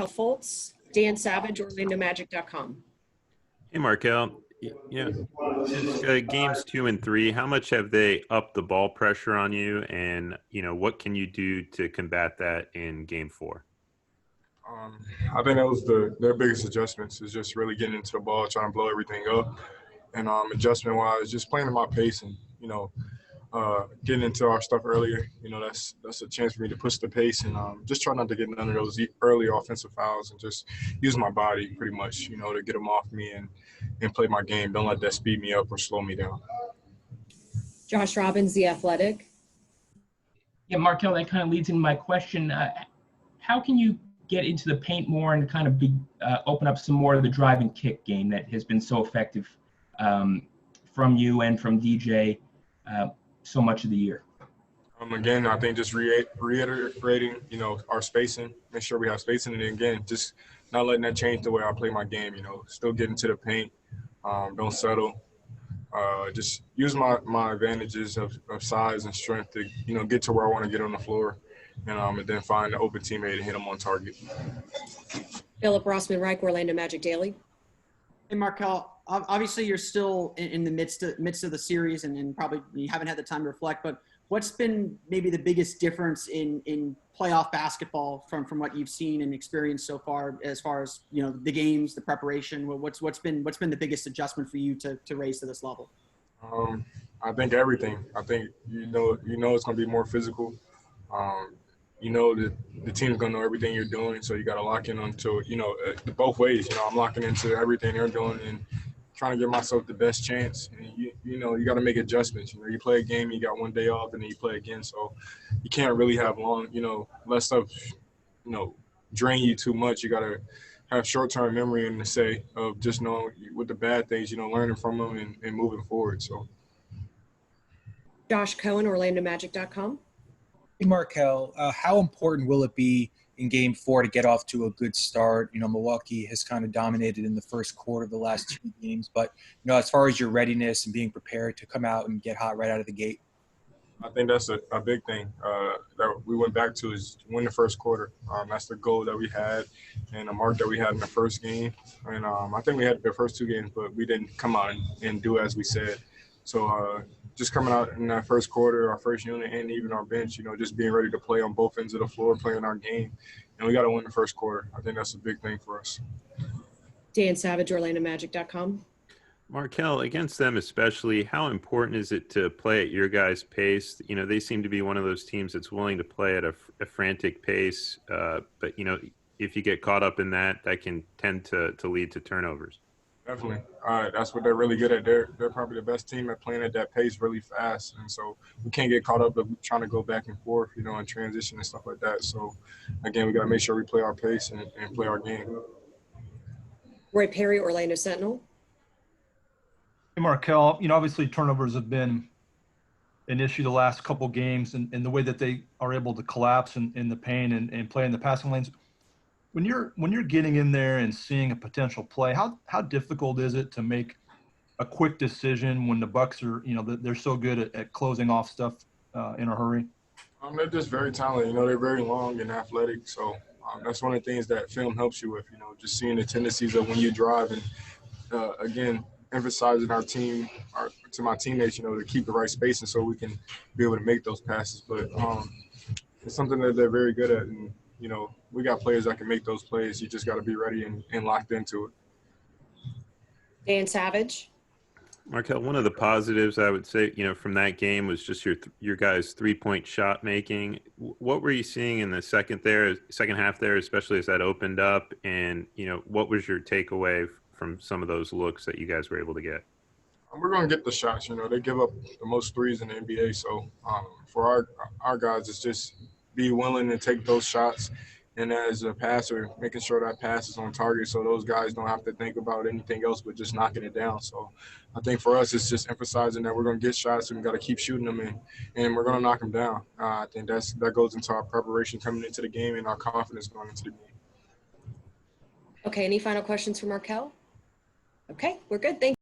Fultz, Dan Savage, OrlandoMagic.com. Hey, Markelle. Since games 2 and 3, how much have they upped the ball pressure on you, and what can you do to combat that in game 4? I think that was their biggest adjustments is just really getting into the ball, trying to blow everything up, and adjustment-wise, just playing at my pace and getting into our stuff earlier. That's a chance for me to push the pace and just try not to get none of those early offensive fouls and just use my body pretty much, to get them off me and play my game. Don't let that speed me up or slow me down. Josh Robbins, The Athletic. Yeah, Markelle, that kind of leads into my question. How can you get into the paint more and kind of open up some more of the drive and kick game that has been so effective from you and from DJ so much of the year? Again, I think just reiterating, our spacing, make sure we have spacing, and again, just not letting that change the way I play my game. Still getting to the paint, don't settle. Just use my advantages of size and strength to get to where I want to get on the floor, and then find an open teammate and hit them on target. Philip Rossman-Reich, Orlando Magic Daily. Hey, Markelle, obviously you're still in the midst of the series and probably you haven't had the time to reflect, but what's been maybe the biggest difference in playoff basketball from what you've seen and experienced so far as the games, the preparation? What's been the biggest adjustment for you to raise to this level? I think everything. I think it's going to be more physical. The team's going to know everything you're doing, so you got to lock in onto both ways. I'm locking into everything they're doing and trying to give myself the best chance. And you got to make adjustments. You play a game, you got one day off, and then you play again. So you can't really have long, let stuff, drain you too much. You got to have short-term memory in the say of just knowing with the bad things, learning from them and moving forward. So. Josh Cohen, OrlandoMagic.com. Hey, Markelle, how important will it be in Game 4 to get off to a good start? Milwaukee has kind of dominated in the first quarter of the last 2 games, but as far as your readiness and being prepared to come out and get hot right out of the gate. I think that's a big thing that we went back to is win the first quarter. That's the goal that we had and the mark that we had in the first game. And I think we had the first 2 games, but we didn't come out and do as we said. So just coming out in that first quarter, our first unit, and even our bench, just being ready to play on both ends of the floor, playing our game. And we got to win the first quarter. I think that's a big thing for us. Dan Savage, OrlandoMagic.com. Markelle, against them especially, how important is it to play at your guys' pace? They seem to be one of those teams that's willing to play at a frantic pace. But, if you get caught up in that, that can tend to lead to turnovers. Definitely. That's what they're really good at. They're probably the best team at playing at that pace really fast. And so we can't get caught up of trying to go back and forth, and transition and stuff like that. So, again, we got to make sure we play our pace and play our game. Roy Perry, Orlando Sentinel. Hey, Markelle, obviously turnovers have been an issue the last couple games and the way that they are able to collapse in the paint and play in the passing lanes. When you're getting in there and seeing a potential play, how difficult is it to make a quick decision when the Bucks are, they're so good at closing off stuff in a hurry? They're just very talented. They're very long and athletic. So that's one of the things that film helps you with, just seeing the tendencies of when you drive and, again, emphasizing our team, to my teammates, to keep the right spacing so we can be able to make those passes. But it's something that they're very good at. And, we got players that can make those plays. You just got to be ready and locked into it. Dan Savage. Markelle, one of the positives I would say, from that game was just your guys' 3-point shot making. What were you seeing in the second half there, especially as that opened up? And, what was your takeaway from some of those looks that you guys were able to get? We're going to get the shots. They give up the most threes in the NBA. So for our guys, it's just be willing to take those shots. And as a passer, making sure that pass is on target so those guys don't have to think about anything else but just knocking it down. So I think for us, it's just emphasizing that we're going to get shots and we've got to keep shooting them in, and we're going to knock them down. I think that goes into our preparation coming into the game and our confidence going into the game. Okay, any final questions for Markelle? Okay, we're good. Thank you.